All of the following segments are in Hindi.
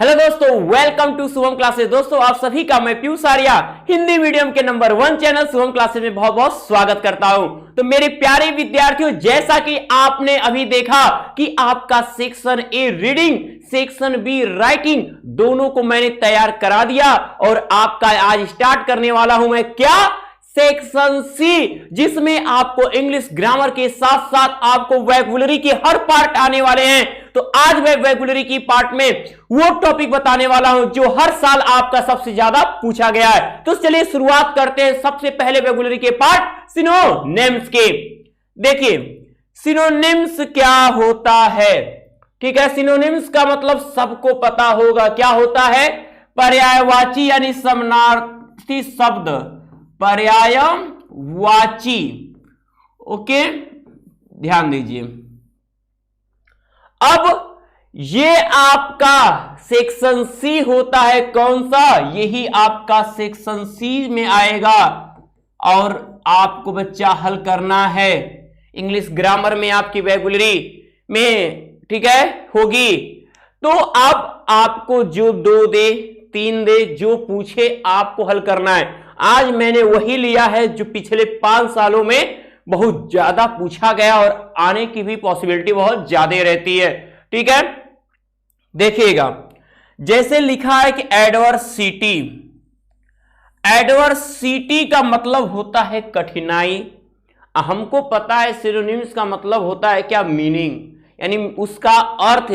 हेलो दोस्तों, वेलकम टू शुभम क्लासेस। दोस्तों आप सभी का मैं पीयूष आर्या हिंदी मीडियम के नंबर 1 चैनल शुभम क्लासेस में बहुत बहुत स्वागत करता हूं। तो मेरे प्यारे विद्यार्थियों, जैसा कि आपने अभी देखा कि आपका section A reading, section be writing दोनों को मैंने तैयार करा दिया और आपका आज स्टार्ट करने वाला हूं मैं क्या, सेक्शन सी, जिसमें आपको इंग्लिश ग्रामर के साथ साथ आपको वोकैबुलरी के हर पार्ट आने वाले हैं। तो आज मैं वोकैबुलरी की पार्ट में वो टॉपिक बताने वाला हूं जो हर साल आपका सबसे ज्यादा पूछा गया है। तो चलिए शुरुआत करते हैं सबसे पहले वोकैबुलरी के पार्ट सिनोनिम्स के। देखिए सिनोनिम्स क्या होता है, ठीक है। सिनोनिम्स का मतलब सबको पता होगा, क्या होता है, पर्यायवाची यानी समानार्थी शब्द, पर्यायवाची। ओके, ध्यान दीजिए। अब ये आपका सेक्शन सी होता है, कौन सा, यही आपका सेक्शन सी में आएगा और आपको बच्चा हल करना है। इंग्लिश ग्रामर में आपकी वोकैबुलरी में, ठीक है, होगी। तो अब आपको जो 2 दे 3 दे, जो पूछे आपको हल करना है। आज मैंने वही लिया है जो पिछले 5 सालों में बहुत ज्यादा पूछा गया और आने की भी पॉसिबिलिटी बहुत ज्यादा रहती है, ठीक है। देखिएगा, जैसे लिखा है कि एडवर्सिटी, एडवर्सिटी का मतलब होता है कठिनाई। हमको पता है सिनोनिम्स का मतलब होता है क्या, मीनिंग, यानी उसका अर्थ,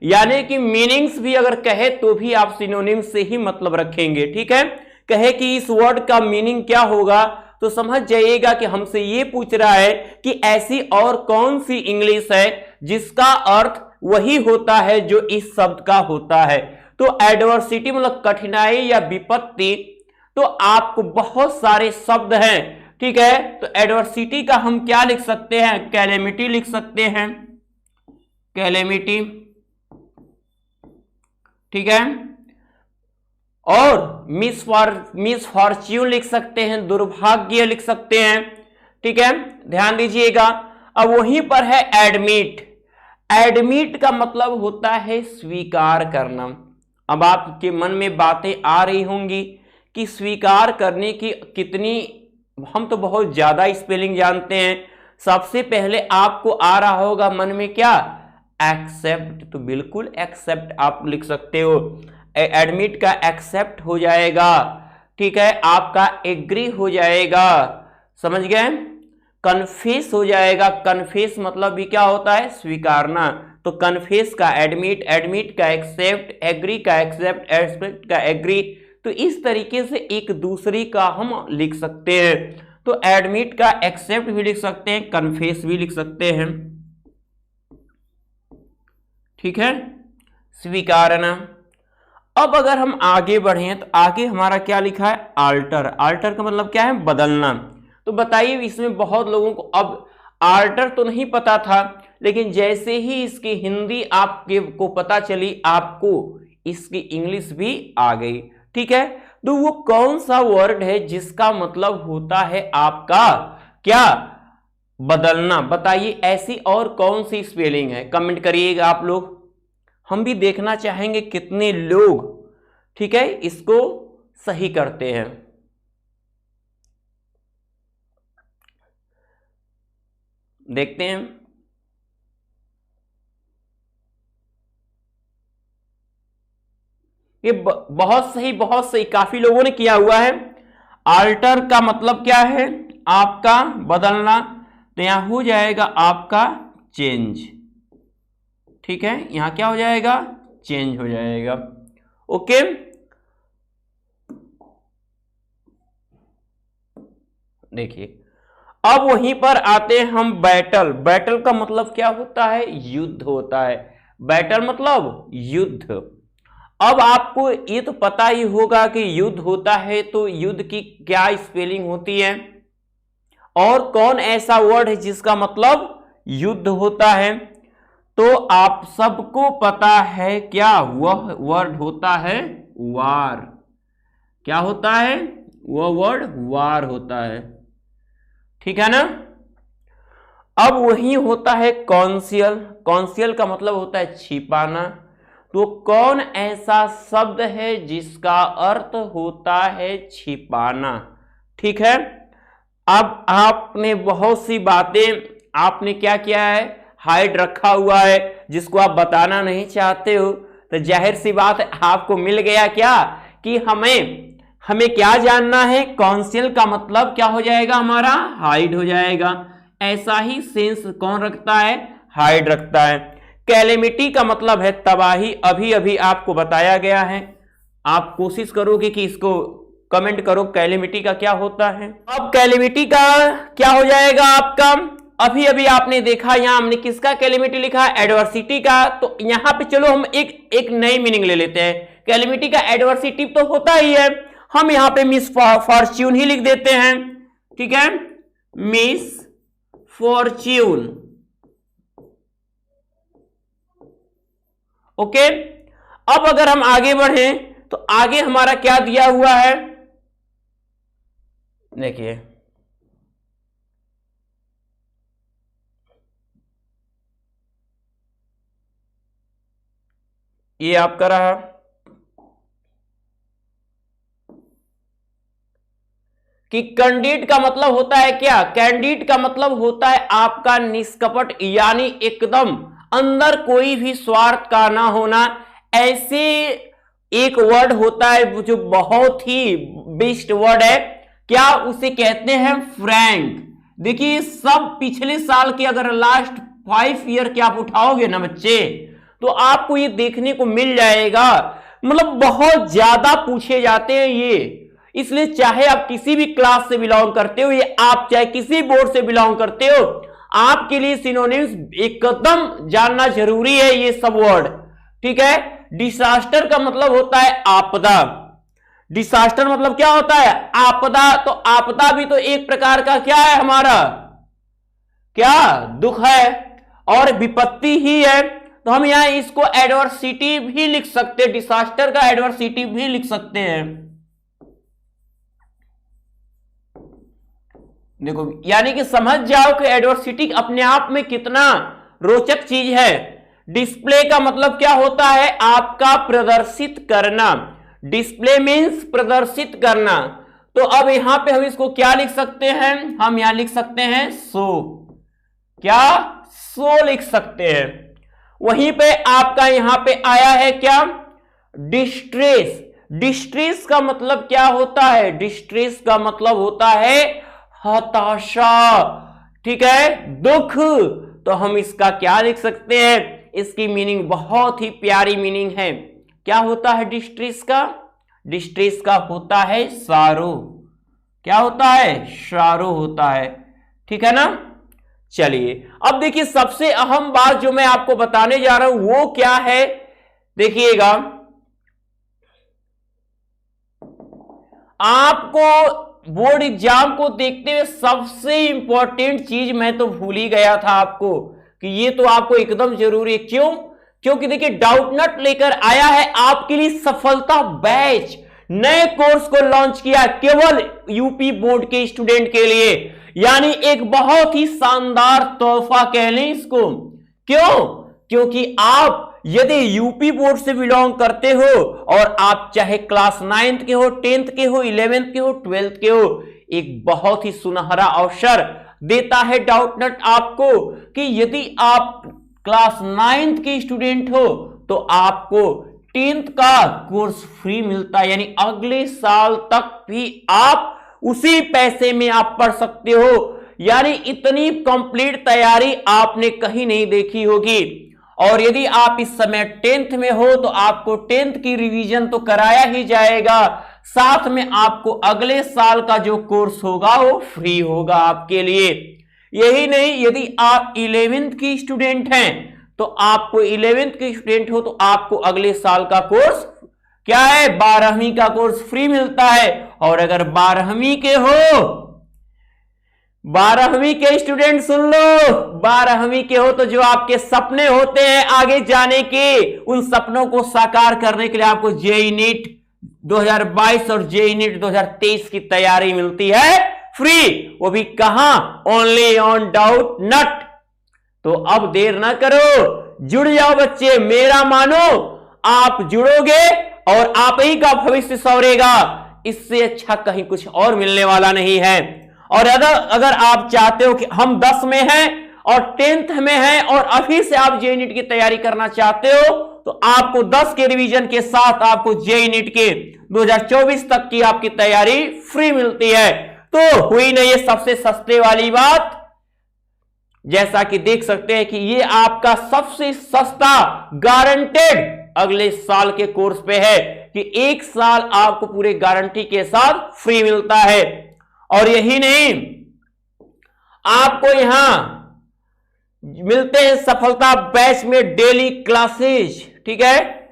यानी कि मीनिंग्स भी अगर कहे तो भी आप सिनोनिम्स से ही मतलब रखेंगे, ठीक है। कहे कि इस वर्ड का मीनिंग क्या होगा तो समझ जाइएगा कि हमसे ये पूछ रहा है कि ऐसी और कौन सी इंग्लिश है जिसका अर्थ वही होता है जो इस शब्द का होता है। तो एडवर्सिटी मतलब कठिनाई या विपत्ति। तो आपको बहुत सारे शब्द हैं, ठीक है। तो एडवर्सिटी का हम क्या लिख सकते हैं, कैलेमिटी लिख सकते हैं, कैलेमिटी, ठीक है। और मिसफॉर्च्यून लिख सकते हैं, दुर्भाग्य लिख सकते हैं, ठीक है। ध्यान दीजिएगा। अब वहीं पर है एडमिट। एडमिट का मतलब होता है स्वीकार करना। अब आपके मन में बातें आ रही होंगी कि स्वीकार करने की कितनी, हम तो बहुत ज्यादा स्पेलिंग जानते हैं। सबसे पहले आपको आ रहा होगा मन में क्या, एक्सेप्ट। तो बिल्कुल एक्सेप्ट आप लिख सकते हो। एडमिट का एक्सेप्ट हो जाएगा, ठीक है। आपका एग्री हो जाएगा, समझ गए। कन्फेस हो जाएगा। कन्फेस मतलब भी क्या होता है, स्वीकारना। तो कन्फेस का एडमिट, एडमिट का एक्सेप्ट, एग्री का एक्सेप्ट, एक्सेप्ट का एग्री। तो इस तरीके से एक दूसरे का हम लिख सकते हैं। तो एडमिट का एक्सेप्ट भी लिख सकते हैं, कन्फेस भी लिख सकते हैं, ठीक है, स्वीकारना। अब अगर हम आगे बढ़े तो आगे हमारा क्या लिखा है, आल्टर। आल्टर का मतलब क्या है, बदलना। तो बताइए, इसमें बहुत लोगों को अब आल्टर तो नहीं पता था, लेकिन जैसे ही इसकी हिंदी आपके को पता चली, आपको इसकी इंग्लिश भी आ गई, ठीक है। तो वो कौन सा वर्ड है जिसका मतलब होता है आपका क्या, बदलना। बताइए ऐसी और कौन सी स्पेलिंग है, कमेंट करिएगा आप लोग। हम भी देखना चाहेंगे कितने लोग, ठीक है, इसको सही करते हैं। देखते हैं। ये बहुत सही, बहुत सही, काफी लोगों ने किया हुआ है। आल्टर का मतलब क्या है, आपका बदलना। तो यहां हो जाएगा आपका चेंज, ठीक है। यहां क्या हो जाएगा, चेंज हो जाएगा। ओके, देखिए अब वहीं पर आते हैं हम बैटल। बैटल का मतलब क्या होता है, युद्ध होता है। बैटल मतलब युद्ध। अब आपको ये तो पता ही होगा कि युद्ध होता है तो युद्ध की क्या स्पेलिंग होती है, और कौन ऐसा वर्ड है जिसका मतलब युद्ध होता है। तो आप सबको पता है क्या, वह वर्ड होता है वार। क्या होता है, वह वर्ड वार होता है, ठीक है ना। अब वही होता है कॉन्सियल। कॉन्सियल का मतलब होता है छिपाना। तो कौन ऐसा शब्द है जिसका अर्थ होता है छिपाना? ठीक है, अब आपने बहुत सी बातें आपने क्या किया है, हाइड रखा हुआ है, जिसको आप बताना नहीं चाहते हो। तो जाहिर सी बात है आपको मिल गया क्या कि हमें क्या जानना है, कॉन्सियल का मतलब क्या हो जाएगा हमारा, हाइड हो जाएगा। ऐसा ही सेंस कौन रखता है, हाइड रखता है। कैलेमिटी का मतलब है तबाही, अभी अभी आपको बताया गया है। आप कोशिश करोगे कि इसको कमेंट करो कैलेमिटी का क्या होता है। अब कैलेमिटी का क्या हो जाएगा आपका, अभी अभी आपने देखा यहां हमने किसका कैलेमिटी लिखा, एडवर्सिटी का। तो यहां पे चलो हम एक नई मीनिंग ले लेते हैं। कैलेमिटी का एडवर्सिटी तो होता ही है, हम यहां पे मिस फॉर्च्यून ही लिख देते हैं। ठीक है, मिस फॉर्च्यून। ओके, अब अगर हम आगे बढ़े तो आगे हमारा क्या दिया हुआ है, देखिए ये आपका रहा कि कैंडिड का मतलब होता है क्या, कैंडिड का मतलब होता है आपका निष्कपट, यानी एकदम अंदर कोई भी स्वार्थ का ना होना। ऐसे एक वर्ड होता है जो बहुत ही बेस्ट वर्ड है, क्या उसे कहते हैं, फ्रैंक। देखिए सब पिछले साल के अगर लास्ट 5 ईयर के आप उठाओगे ना बच्चे, तो आपको ये देखने को मिल जाएगा, मतलब बहुत ज्यादा पूछे जाते हैं ये। इसलिए चाहे आप किसी भी क्लास से बिलोंग करते हो, ये आप चाहे किसी बोर्ड से बिलोंग करते हो, आपके लिए सिनोनिम्स एकदम जानना जरूरी है ये सब वर्ड। ठीक है, डिसास्टर का मतलब होता है आपदा। डिसास्टर मतलब क्या होता है, आपदा। तो आपदा भी तो एक प्रकार का क्या है हमारा, क्या दुख है और विपत्ति ही है। तो हम यहां इसको एडवर्सिटी भी लिख सकते हैं, डिसास्टर का एडवर्सिटी भी लिख सकते हैं। देखो यानी कि समझ जाओ कि एडवर्सिटी अपने आप में कितना रोचक चीज है। डिस्प्ले का मतलब क्या होता है, आपका प्रदर्शित करना। डिस्प्ले मींस प्रदर्शित करना। तो अब यहां पे हम इसको क्या लिख सकते हैं, हम यहां लिख सकते हैं शो, क्या शो लिख सकते हैं। वहीं पे आपका यहां पे आया है क्या, डिस्ट्रेस। डिस्ट्रेस का मतलब क्या होता है, डिस्ट्रेस का मतलब होता है हताशा। ठीक है, दुख। तो हम इसका क्या लिख सकते हैं, इसकी मीनिंग बहुत ही प्यारी मीनिंग है। क्या होता है डिस्ट्रेस का, डिस्ट्रेस का होता है सारो। क्या होता है, सारो होता है। ठीक है ना। चलिए अब देखिए सबसे अहम बात जो मैं आपको बताने जा रहा हूं वो क्या है, देखिएगा आपको बोर्ड एग्जाम को देखते हुए सबसे इंपॉर्टेंट चीज मैं तो भूल ही गया था आपको कि ये तो आपको एकदम जरूरी है। क्यों, क्योंकि देखिए डाउटनट लेकर आया है आपके लिए सफलता बैच, नए कोर्स को लॉन्च किया केवल यूपी बोर्ड के स्टूडेंट के लिए, यानी एक बहुत ही शानदार तोहफा कह लें इसको। क्यों, क्योंकि आप यदि यूपी बोर्ड से बिलोंग करते हो और आप चाहे क्लास 9th के हो, 10th के हो, 11th के हो, 12th के हो, एक बहुत ही सुनहरा अवसर देता है डाउटनट आपको कि यदि आप क्लास 9th के स्टूडेंट हो तो आपको 10th का कोर्स फ्री मिलता है, यानी अगले साल तक भी आप उसी पैसे में आप पढ़ सकते हो। यानी इतनी कंप्लीट तैयारी आपने कहीं नहीं देखी होगी। और यदि आप इस समय 10th में हो तो आपको 10th की रिवीजन तो कराया ही जाएगा, साथ में आपको अगले साल का जो कोर्स होगा वो फ्री होगा आपके लिए। यही नहीं, यदि आप 11th की स्टूडेंट हैं तो आपको 11th के स्टूडेंट हो तो आपको अगले साल का कोर्स क्या है, 12वीं का कोर्स फ्री मिलता है। और अगर 12वीं के हो, 12वीं के स्टूडेंट सुन लो, 12वीं के हो तो जो आपके सपने होते हैं आगे जाने के, उन सपनों को साकार करने के लिए आपको जेईई नीट 2022 और जेईई नीट 2023 की तैयारी मिलती है फ्री, वो भी कहां, ओनली ऑन डाउटनट। तो अब देर ना करो, जुड़ जाओ बच्चे, मेरा मानो आप जुड़ोगे और आप ही का भविष्य संवरेगा। इससे अच्छा कहीं कुछ और मिलने वाला नहीं है। और अगर आप चाहते हो कि हम 10 में हैं और 10th में हैं और अभी से आप जेईई नीट की तैयारी करना चाहते हो, तो आपको 10 के रिवीजन के साथ आपको जेईई नीट के 2024 तक की आपकी तैयारी फ्री मिलती है। तो हुई ना ये सबसे सस्ते वाली बात। जैसा कि देख सकते हैं कि ये आपका सबसे सस्ता गारंटेड अगले साल के कोर्स पे है कि 1 साल आपको पूरे गारंटी के साथ फ्री मिलता है। और यही नहीं, आपको यहां मिलते हैं सफलता बैच में डेली क्लासेज। ठीक है,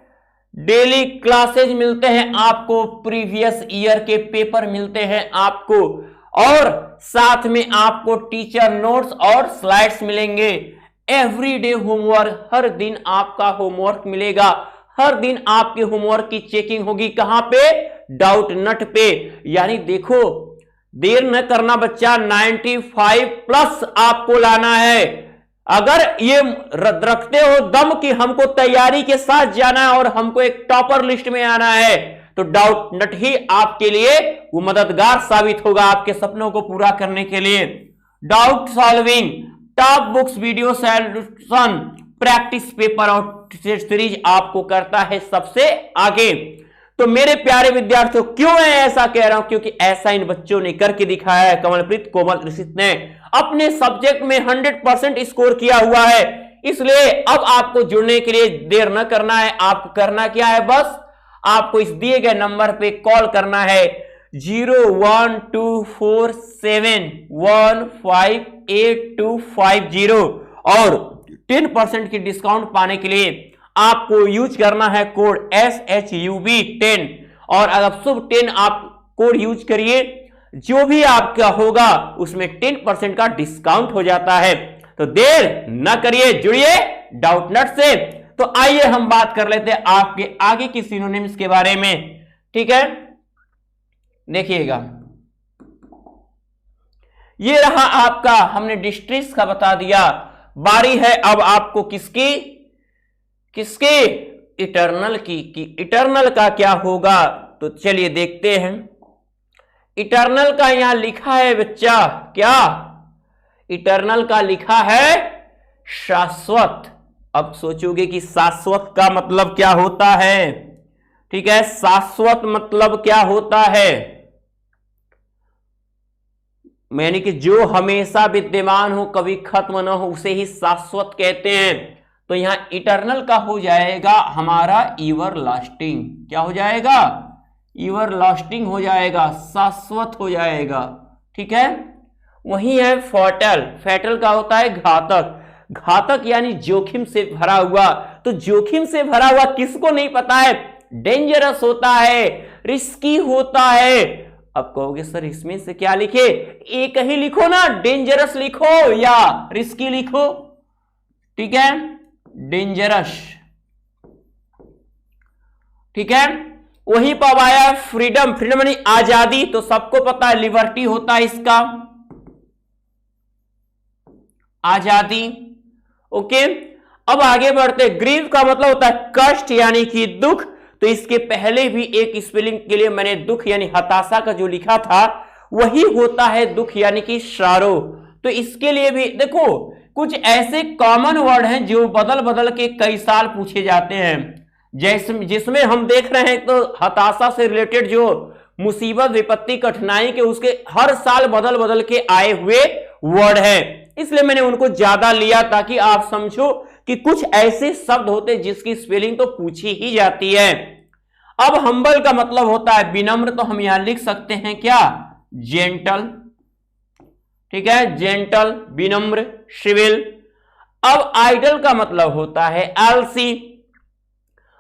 डेली क्लासेज मिलते हैं आपको, प्रीवियस ईयर के पेपर मिलते हैं आपको, और साथ में आपको टीचर नोट्स और स्लाइड्स मिलेंगे। एवरीडे होमवर्क, हर दिन आपका होमवर्क मिलेगा। हर दिन आपके होमवर्क की चेकिंग होगी। कहां पे? डाउट नट पे। यानी देखो, देर न करना बच्चा, 95 प्लस आपको लाना है। अगर ये रखते हो दम कि हमको तैयारी के साथ जाना है और हमको एक टॉपर लिस्ट में आना है, तो डाउट नट ही आपके लिए वो मददगार साबित होगा आपके सपनों को पूरा करने के लिए। Doubt solving, top books video solution, practice paper और सीरीज आपको करता है सबसे आगे। तो मेरे प्यारे विद्यार्थियों, क्यों मैं ऐसा कह रहा हूं? क्योंकि ऐसा इन बच्चों ने करके दिखाया है। कमलप्रीत, कोमल, ऋषित ने अपने सब्जेक्ट में 100% स्कोर किया हुआ है। इसलिए अब आपको जुड़ने के लिए देर न करना है। आपको करना क्या है? बस आपको इस दिए गए नंबर पे कॉल करना है 01247158250 और 10% की डिस्काउंट पाने के लिए आपको यूज करना है कोड SHUB10। और अगर शुभ 10 आप कोड यूज करिए, जो भी आपका होगा उसमें 10% का डिस्काउंट हो जाता है। तो देर न करिए, जुड़िए डाउट नट से। तो आइए हम बात कर लेते हैं आपके आगे की सिनोनिम्स के बारे में। ठीक है, देखिएगा, ये रहा आपका, हमने डिस्ट्रिक्ट का बता दिया। बारी है अब आपको किसकी? इटरनल की। कि इटरनल का क्या होगा, तो चलिए देखते हैं। इटरनल का यहां लिखा है बच्चा, क्या? इटरनल का लिखा है शाश्वत। अब सोचोगे कि शाश्वत का मतलब क्या होता है? ठीक है, शाश्वत मतलब क्या होता है? यानी कि जो हमेशा विद्यमान हो, कभी खत्म ना हो, उसे ही शाश्वत कहते हैं। तो यहां इटरनल का हो जाएगा हमारा एवर लास्टिंग। क्या हो जाएगा? एवर लास्टिंग हो जाएगा, शाश्वत हो जाएगा। ठीक है, वही है फैटल। फैटल का होता है घातक। घातक यानी जोखिम से भरा हुआ। तो जोखिम से भरा हुआ किसको नहीं पता है? डेंजरस होता है, रिस्की होता है। अब कहोगे सर इसमें से क्या लिखे? एक ही लिखो ना, डेंजरस लिखो या रिस्की लिखो। ठीक है, डेंजरस। ठीक है, वहीं पर आया फ्रीडम। फ्रीडम यानी आजादी, तो सबको पता है लिबर्टी होता है इसका, आजादी। ओके, अब आगे बढ़ते। ग्रीव का मतलब होता है कष्ट यानी कि दुख। तो इसके पहले भी एक स्पेलिंग के लिए मैंने दुख यानी हताशा का जो लिखा था वही होता है दुख यानी कि शारो। तो इसके लिए भी देखो, कुछ ऐसे कॉमन वर्ड हैं जो बदल बदल के कई साल पूछे जाते हैं। जैसे जिसमें हम देख रहे हैं तो हताशा से रिलेटेड जो मुसीबत, विपत्ति, कठिनाई के, उसके हर साल बदल बदल के आए हुए वर्ड हैं। इसलिए मैंने उनको ज्यादा लिया ताकि आप समझो कि कुछ ऐसे शब्द होते जिसकी स्पेलिंग तो पूछी ही जाती है। अब हम्बल का मतलब होता है विनम्र। तो हम यहां लिख सकते हैं क्या? जेंटल। ठीक है, जेंटल, विनम्र, सिविल। अब आइडल का मतलब होता है आलसी।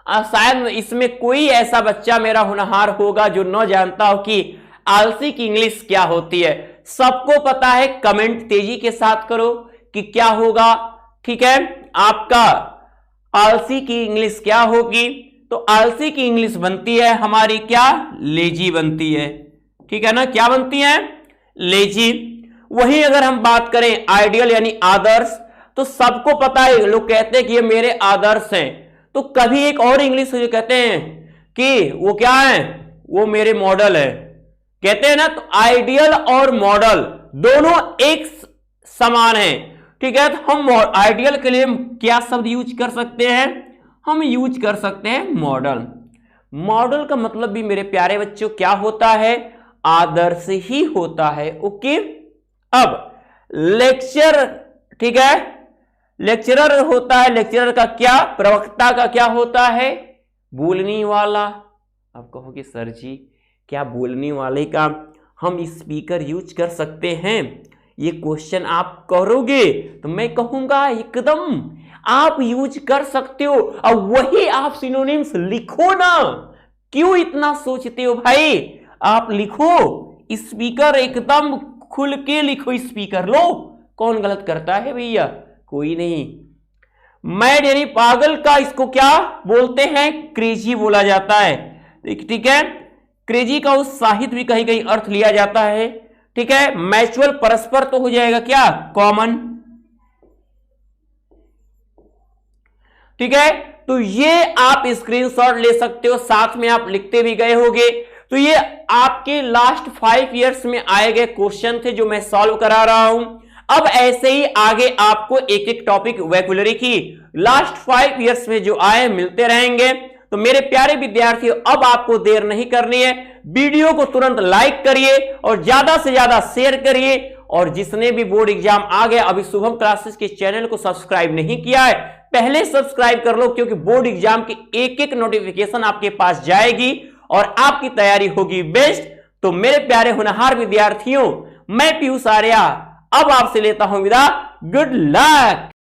शायद इसमें कोई ऐसा बच्चा मेरा होनहार होगा जो न जानता हो कि आलसी की इंग्लिश क्या होती है। सबको पता है, कमेंट तेजी के साथ करो कि क्या होगा। ठीक है, आपका आलसी की इंग्लिश क्या होगी? तो आलसी की इंग्लिश बनती है हमारी क्या? लेजी बनती है। ठीक है ना, क्या बनती है? लेजी। वहीं अगर हम बात करें आइडियल यानी आदर्श, तो सबको पता है, लोग कहते हैं कि ये मेरे आदर्श हैं। तो कभी एक और इंग्लिश जो कहते हैं कि वो क्या है, वो मेरे मॉडल है, कहते हैं ना। तो आइडियल और मॉडल दोनों एक समान है, ठीक है। तो हम आइडियल के लिए क्या शब्द यूज कर सकते हैं, हम यूज कर सकते हैं मॉडल। मॉडल का मतलब भी मेरे प्यारे बच्चों क्या होता है, आदर्श ही होता है। ओके, अब लेक्चर, ठीक है, लेक्चरर होता है, लेक्चरर का क्या, प्रवक्ता का क्या होता है, बोलने वाला। आप कहोगे सर जी क्या बोलने वाले का हम स्पीकर यूज कर सकते हैं, ये क्वेश्चन आप करोगे तो मैं कहूंगा एकदम आप यूज कर सकते हो। और वही आप सिनोनिम्स लिखो ना, क्यों इतना सोचते हो भाई, आप लिखो स्पीकर, एकदम खुल के लिखो स्पीकर। लो कौन गलत करता है भैया, कोई नहीं। मैड यानी पागल का इसको क्या बोलते हैं, क्रेजी बोला जाता है, ठीक है। क्रेजी का उत्साहित भी कहीं कहीं अर्थ लिया जाता है, ठीक है। मैचुअल परस्पर तो हो जाएगा क्या, कॉमन, ठीक है। तो ये आप स्क्रीनशॉट ले सकते हो, साथ में आप लिखते भी गए होगे। तो ये आपके लास्ट 5 इयर्स में आए गए क्वेश्चन थे जो मैं सॉल्व करा रहा हूं। अब ऐसे ही आगे आपको एक एक टॉपिक वोकैबुलरी की लास्ट 5 इयर्स में जो आए मिलते रहेंगे। तो मेरे प्यारे विद्यार्थियों, अब आपको देर नहीं करनी है, वीडियो को तुरंत लाइक करिए और ज्यादा से ज्यादा शेयर करिए। और जिसने भी बोर्ड एग्जाम आ गया, अभी शुभम क्लासेस के चैनल को सब्सक्राइब नहीं किया है, पहले सब्सक्राइब कर लो, क्योंकि बोर्ड एग्जाम की एक एक नोटिफिकेशन आपके पास जाएगी और आपकी तैयारी होगी बेस्ट। तो मेरे प्यारे होनहार विद्यार्थियों, मैं पीयूष आर्या अब आपसे लेता हूं विदा, गुड लक।